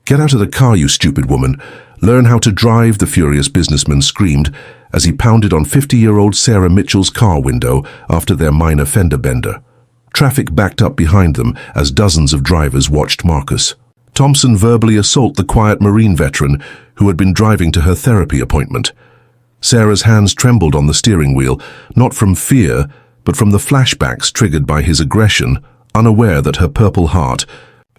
"Get out of the car, you stupid woman. Learn how to drive," the furious businessman screamed as he pounded on 50-year-old Sarah Mitchell's car window after their minor fender bender. Traffic backed up behind them as dozens of drivers watched Marcus Thompson verbally assault the quiet Marine veteran who had been driving to her therapy appointment. Sarah's hands trembled on the steering wheel, not from fear, but from the flashbacks triggered by his aggression, unaware that her Purple Heart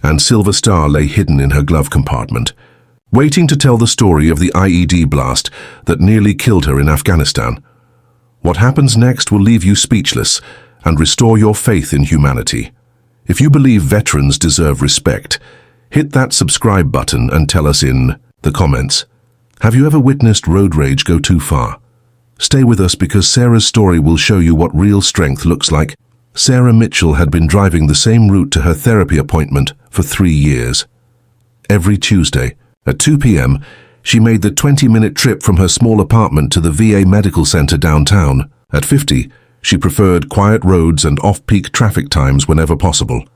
and Silver Star lay hidden in her glove compartment, waiting to tell the story of the IED blast that nearly killed her in Afghanistan. What happens next will leave you speechless and restore your faith in humanity. If you believe veterans deserve respect, hit that subscribe button and tell us in the comments. Have you ever witnessed road rage go too far? Stay with us because Sarah's story will show you what real strength looks like. Sarah Mitchell had been driving the same route to her therapy appointment for 3 years. Every Tuesday, at 2 p.m., she made the 20-minute trip from her small apartment to the VA Medical Center downtown. At 50, she preferred quiet roads and off-peak traffic times whenever possible.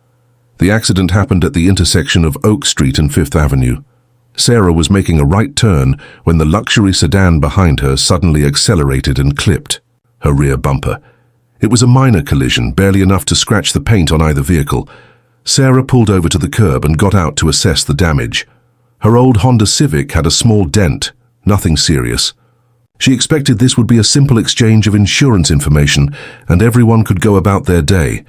The accident happened at the intersection of Oak Street and Fifth Avenue. Sarah was making a right turn when the luxury sedan behind her suddenly accelerated and clipped her rear bumper. It was a minor collision, barely enough to scratch the paint on either vehicle. Sarah pulled over to the curb and got out to assess the damage. Her old Honda Civic had a small dent, nothing serious. She expected this would be a simple exchange of insurance information and everyone could go about their day.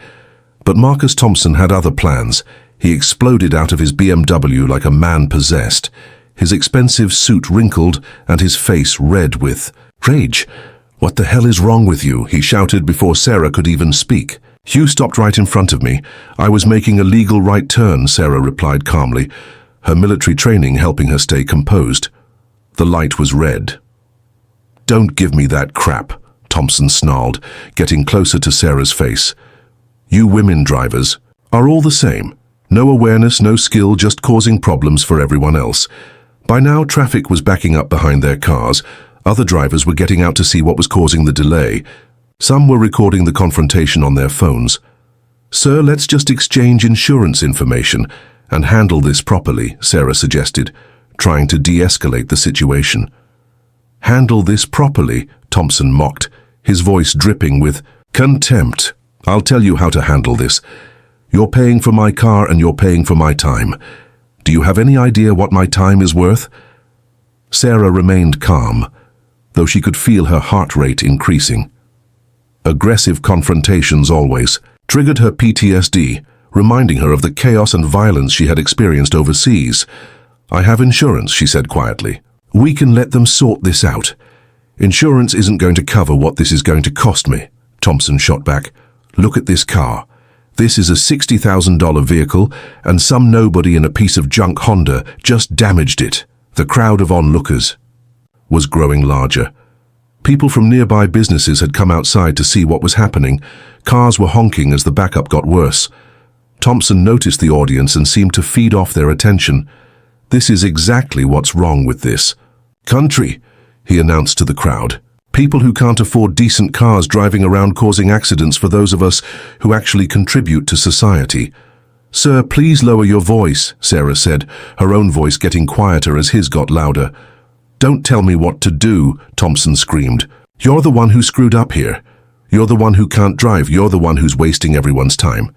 But Marcus Thompson had other plans. He exploded out of his BMW like a man possessed, his expensive suit wrinkled and his face red with rage. "What the hell is wrong with you?" he shouted before Sarah could even speak. "You stopped right in front of me. I was making a legal right turn," Sarah replied calmly, her military training helping her stay composed. The light was red. "Don't give me that crap," Thompson snarled, getting closer to Sarah's face. "You women drivers are all the same. No awareness, no skill, just causing problems for everyone else." By now, traffic was backing up behind their cars. Other drivers were getting out to see what was causing the delay. Some were recording the confrontation on their phones. "Sir, let's just exchange insurance information and handle this properly," Sarah suggested, trying to de-escalate the situation. "Handle this properly," Thompson mocked, his voice dripping with contempt. "I'll tell you how to handle this. You're paying for my car and you're paying for my time. Do you have any idea what my time is worth?" Sarah remained calm, though she could feel her heart rate increasing. Aggressive confrontations always triggered her PTSD, reminding her of the chaos and violence she had experienced overseas. "I have insurance," she said quietly. "We can let them sort this out. Insurance isn't going to cover what this is going to cost me," Thompson shot back. "Look at this car. This is a $60,000 vehicle, and some nobody in a piece of junk Honda just damaged it." The crowd of onlookers was growing larger. People from nearby businesses had come outside to see what was happening. Cars were honking as the backup got worse. Thompson noticed the audience and seemed to feed off their attention. "This is exactly what's wrong with this country," he announced to the crowd. "People who can't afford decent cars driving around causing accidents for those of us who actually contribute to society." "Sir, please lower your voice," Sarah said, her own voice getting quieter as his got louder. "Don't tell me what to do," Thompson screamed. "You're the one who screwed up here. You're the one who can't drive. You're the one who's wasting everyone's time."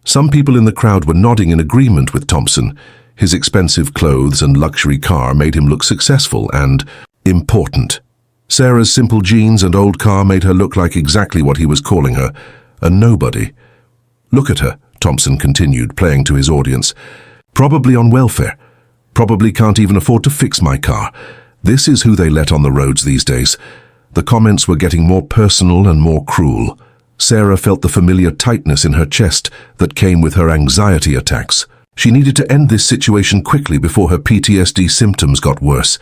Some people in the crowd were nodding in agreement with Thompson. His expensive clothes and luxury car made him look successful and important. Sarah's simple jeans and old car made her look like exactly what he was calling her, a nobody. "Look at her," Thompson continued, playing to his audience. "Probably on welfare. Probably can't even afford to fix my car. This is who they let on the roads these days." The comments were getting more personal and more cruel. Sarah felt the familiar tightness in her chest that came with her anxiety attacks. She needed to end this situation quickly before her PTSD symptoms got worse.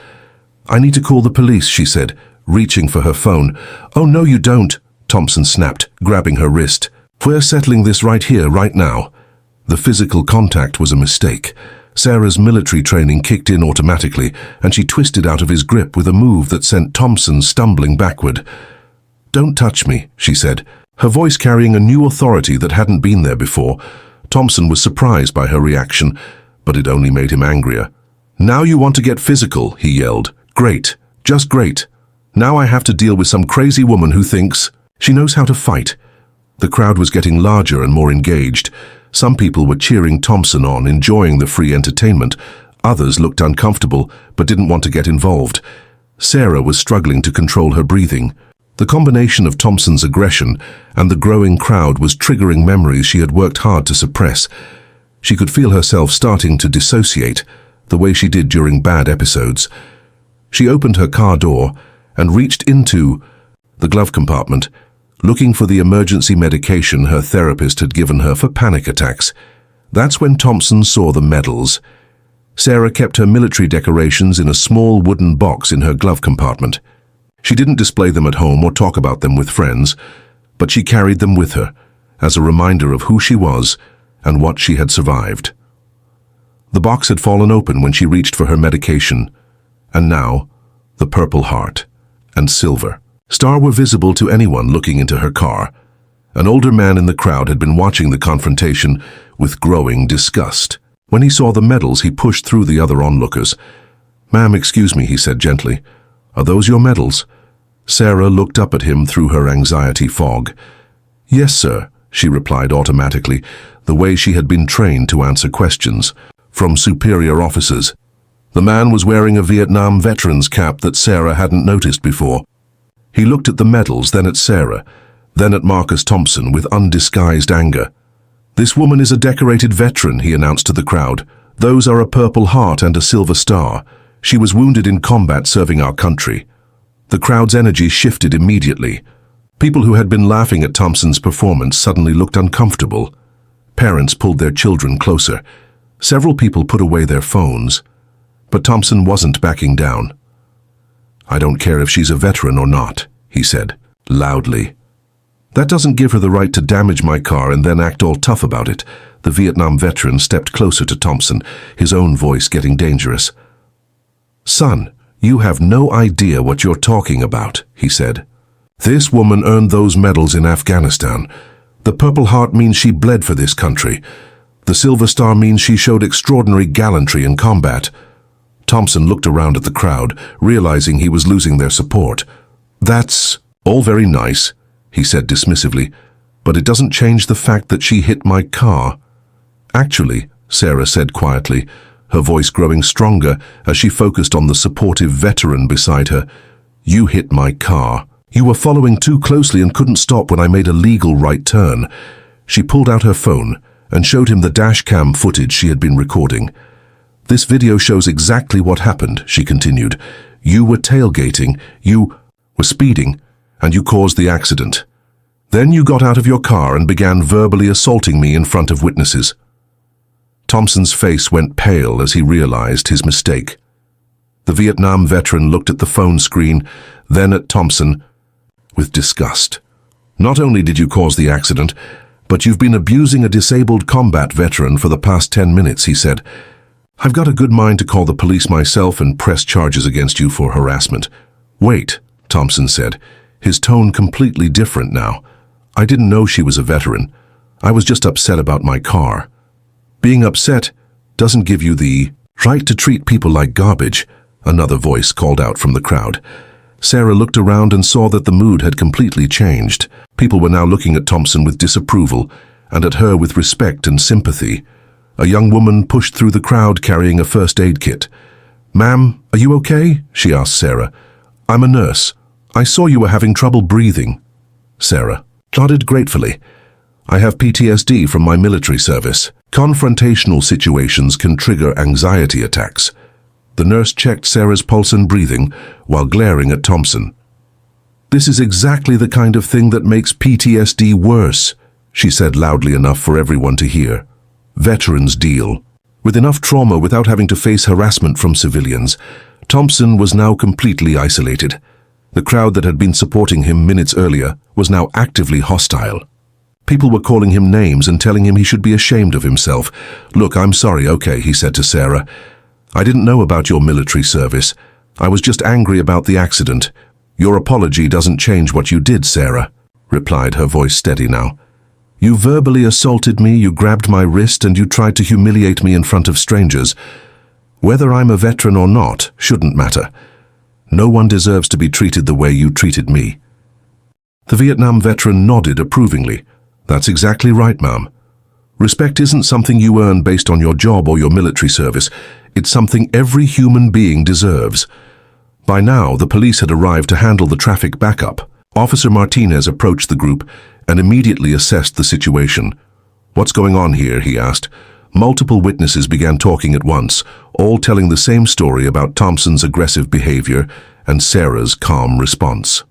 "I need to call the police," she said, reaching for her phone. "Oh, no, you don't," Thompson snapped, grabbing her wrist. "We're settling this right here, right now." The physical contact was a mistake. Sarah's military training kicked in automatically, and she twisted out of his grip with a move that sent Thompson stumbling backward. "Don't touch me," she said, her voice carrying a new authority that hadn't been there before. Thompson was surprised by her reaction, but it only made him angrier. "Now you want to get physical," he yelled. "Great. Just great. Now I have to deal with some crazy woman who thinks she knows how to fight." The crowd was getting larger and more engaged. Some people were cheering Thompson on, enjoying the free entertainment. Others looked uncomfortable, but didn't want to get involved. Sarah was struggling to control her breathing. The combination of Thompson's aggression and the growing crowd was triggering memories she had worked hard to suppress. She could feel herself starting to dissociate, the way she did during bad episodes. She opened her car door and reached into the glove compartment, looking for the emergency medication her therapist had given her for panic attacks. That's when Thompson saw the medals. Sarah kept her military decorations in a small wooden box in her glove compartment. She didn't display them at home or talk about them with friends, but she carried them with her as a reminder of who she was and what she had survived. The box had fallen open when she reached for her medication, and now the Purple Heart and Silver Star were visible to anyone looking into her car. An older man in the crowd had been watching the confrontation with growing disgust. When he saw the medals, he pushed through the other onlookers. "Ma'am, excuse me," he said gently. "Are those your medals?" Sarah looked up at him through her anxiety fog. "Yes, sir," she replied automatically, the way she had been trained to answer questions from superior officers. The man was wearing a Vietnam veteran's cap that Sarah hadn't noticed before. He looked at the medals, then at Sarah, then at Marcus Thompson with undisguised anger. "This woman is a decorated veteran," he announced to the crowd. "Those are a Purple Heart and a Silver Star. She was wounded in combat serving our country." The crowd's energy shifted immediately. People who had been laughing at Thompson's performance suddenly looked uncomfortable. Parents pulled their children closer. Several people put away their phones. But Thompson wasn't backing down. "I don't care if she's a veteran or not," he said, loudly. "That doesn't give her the right to damage my car and then act all tough about it." The Vietnam veteran stepped closer to Thompson, his own voice getting dangerous. "Son, you have no idea what you're talking about," he said. "This woman earned those medals in Afghanistan. The Purple Heart means she bled for this country. The Silver Star means she showed extraordinary gallantry in combat." Thompson looked around at the crowd, realizing he was losing their support. "That's all very nice," he said dismissively, "but it doesn't change the fact that she hit my car." "Actually," Sarah said quietly, her voice growing stronger as she focused on the supportive veteran beside her, "you hit my car. You were following too closely and couldn't stop when I made a legal right turn." She pulled out her phone and showed him the dash cam footage she had been recording. "This video shows exactly what happened," she continued. "You were tailgating, you were speeding, and you caused the accident. Then you got out of your car and began verbally assaulting me in front of witnesses." Thompson's face went pale as he realized his mistake. The Vietnam veteran looked at the phone screen, then at Thompson, with disgust. "Not only did you cause the accident, but you've been abusing a disabled combat veteran for the past 10 minutes, he said. "I've got a good mind to call the police myself and press charges against you for harassment." "Wait," Thompson said, his tone completely different now. "I didn't know she was a veteran. I was just upset about my car." "Being upset doesn't give you the right to treat people like garbage," another voice called out from the crowd. Sarah looked around and saw that the mood had completely changed. People were now looking at Thompson with disapproval and at her with respect and sympathy. A young woman pushed through the crowd carrying a first aid kit. "Ma'am, are you okay?" she asked Sarah. "I'm a nurse. I saw you were having trouble breathing." Sarah nodded gratefully. "I have PTSD from my military service. Confrontational situations can trigger anxiety attacks." The nurse checked Sarah's pulse and breathing while glaring at Thompson. "This is exactly the kind of thing that makes PTSD worse," she said loudly enough for everyone to hear. Veterans deal with enough trauma without having to face harassment from civilians. Thompson was now completely isolated. The crowd that had been supporting him minutes earlier was now actively hostile. People were calling him names and telling him he should be ashamed of himself. "Look, I'm sorry, okay," he said to Sarah. "I didn't know about your military service. I was just angry about the accident." "Your apology doesn't change what you did, Sarah," replied, her voice steady now. "You verbally assaulted me, you grabbed my wrist, and you tried to humiliate me in front of strangers. Whether I'm a veteran or not shouldn't matter. No one deserves to be treated the way you treated me." The Vietnam veteran nodded approvingly. "That's exactly right, ma'am. Respect isn't something you earn based on your job or your military service. It's something every human being deserves." By now, the police had arrived to handle the traffic backup. Officer Martinez approached the group and immediately assessed the situation. "What's going on here?" he asked. Multiple witnesses began talking at once, all telling the same story about Thompson's aggressive behavior and Sarah's calm response.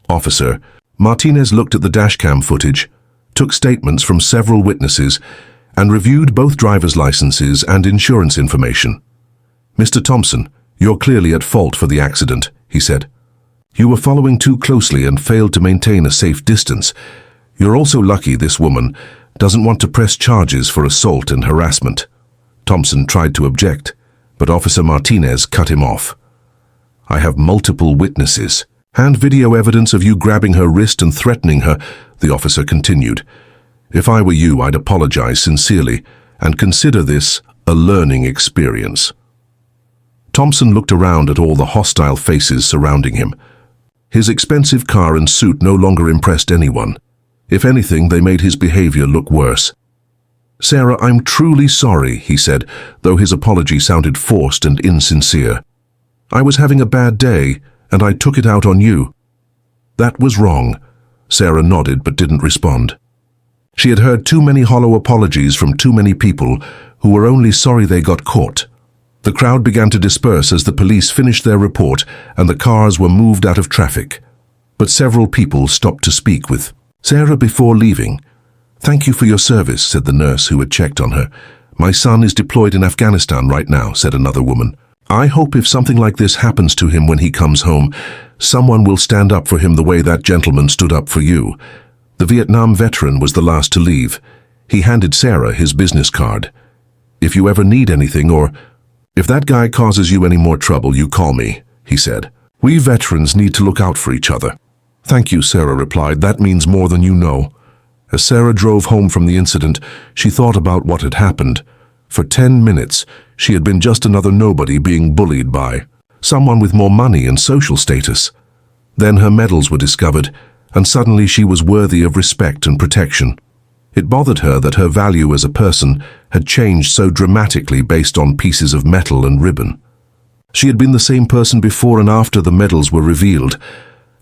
Officer Martinez looked at the dashcam footage, took statements from several witnesses, and reviewed both driver's licenses and insurance information. "Mr. Thompson, you're clearly at fault for the accident," he said. "You were following too closely and failed to maintain a safe distance. You're also lucky this woman doesn't want to press charges for assault and harassment." Thompson tried to object, but Officer Martinez cut him off. "I have multiple witnesses and video evidence of you grabbing her wrist and threatening her," the officer continued. "If I were you, I'd apologize sincerely and consider this a learning experience." Thompson looked around at all the hostile faces surrounding him. His expensive car and suit no longer impressed anyone. If anything, they made his behavior look worse. "Sarah, I'm truly sorry," he said, though his apology sounded forced and insincere. "I was having a bad day, and I took it out on you." "That was wrong." Sarah nodded but didn't respond. She had heard too many hollow apologies from too many people who were only sorry they got caught. The crowd began to disperse as the police finished their report and the cars were moved out of traffic. But several people stopped to speak with Sarah before leaving. "Thank you for your service," said the nurse who had checked on her. "My son is deployed in Afghanistan right now," said another woman. "I hope if something like this happens to him when he comes home, someone will stand up for him the way that gentleman stood up for you." The Vietnam veteran was the last to leave. He handed Sarah his business card. "If you ever need anything or if that guy causes you any more trouble, you call me," he said. "We veterans need to look out for each other." "Thank you," Sarah replied. "That means more than you know." As Sarah drove home from the incident, she thought about what had happened. For 10 minutes, she had been just another nobody being bullied by someone with more money and social status. Then her medals were discovered, and suddenly she was worthy of respect and protection. It bothered her that her value as a person had changed so dramatically based on pieces of metal and ribbon. She had been the same person before and after the medals were revealed.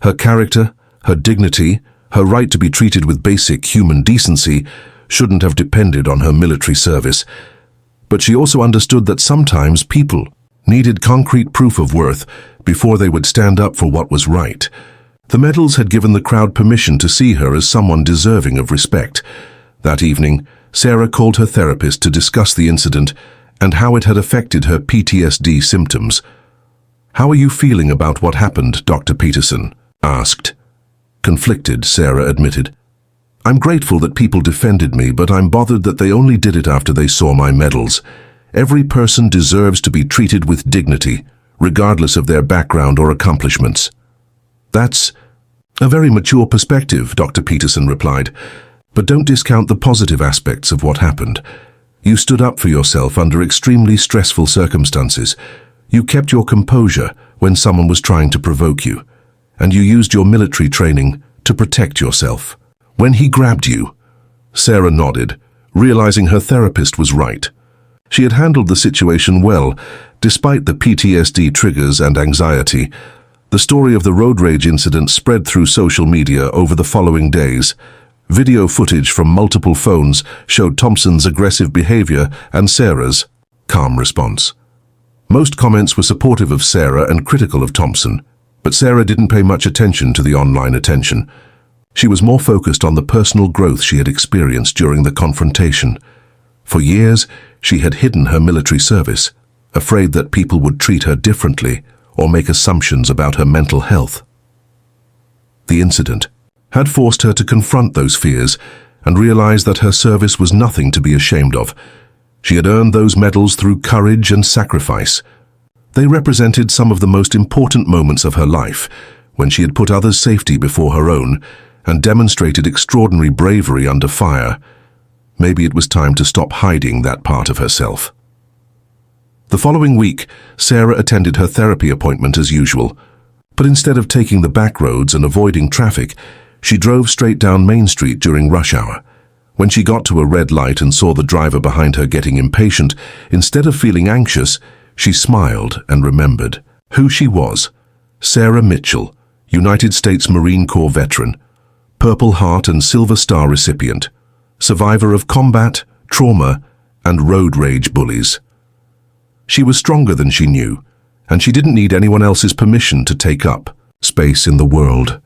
Her character, her dignity, her right to be treated with basic human decency shouldn't have depended on her military service. But she also understood that sometimes people needed concrete proof of worth before they would stand up for what was right. The medals had given the crowd permission to see her as someone deserving of respect. That evening, Sarah called her therapist to discuss the incident and how it had affected her PTSD symptoms. "How are you feeling about what happened?" Dr. Peterson asked. Conflicted, Sarah admitted. "I'm grateful that people defended me, but I'm bothered that they only did it after they saw my medals. Every person deserves to be treated with dignity, regardless of their background or accomplishments." "That's a very mature perspective," Dr. Peterson replied. "But don't discount the positive aspects of what happened. You stood up for yourself under extremely stressful circumstances. You kept your composure when someone was trying to provoke you. And you used your military training to protect yourself. When he grabbed you..." Sarah nodded, realizing her therapist was right. She had handled the situation well, despite the PTSD triggers and anxiety. The story of the road rage incident spread through social media over the following days. Video footage from multiple phones showed Thompson's aggressive behavior and Sarah's calm response. Most comments were supportive of Sarah and critical of Thompson. But Sarah didn't pay much attention to the online attention. She was more focused on the personal growth she had experienced during the confrontation. For years, she had hidden her military service, afraid that people would treat her differently or make assumptions about her mental health. The incident had forced her to confront those fears and realize that her service was nothing to be ashamed of. She had earned those medals through courage and sacrifice. They represented some of the most important moments of her life, when she had put others' safety before her own and demonstrated extraordinary bravery under fire. maybe it was time to stop hiding that part of herself. The following week, Sarah attended her therapy appointment as usual, but instead of taking the back roads and avoiding traffic, she drove straight down Main Street during rush hour. When she got to a red light and saw the driver behind her getting impatient, instead of feeling anxious, she smiled and remembered who she was. Sarah Mitchell, United States Marine Corps veteran, Purple Heart and Silver Star recipient, survivor of combat, trauma, and road rage bullies. She was stronger than she knew, and she didn't need anyone else's permission to take up space in the world.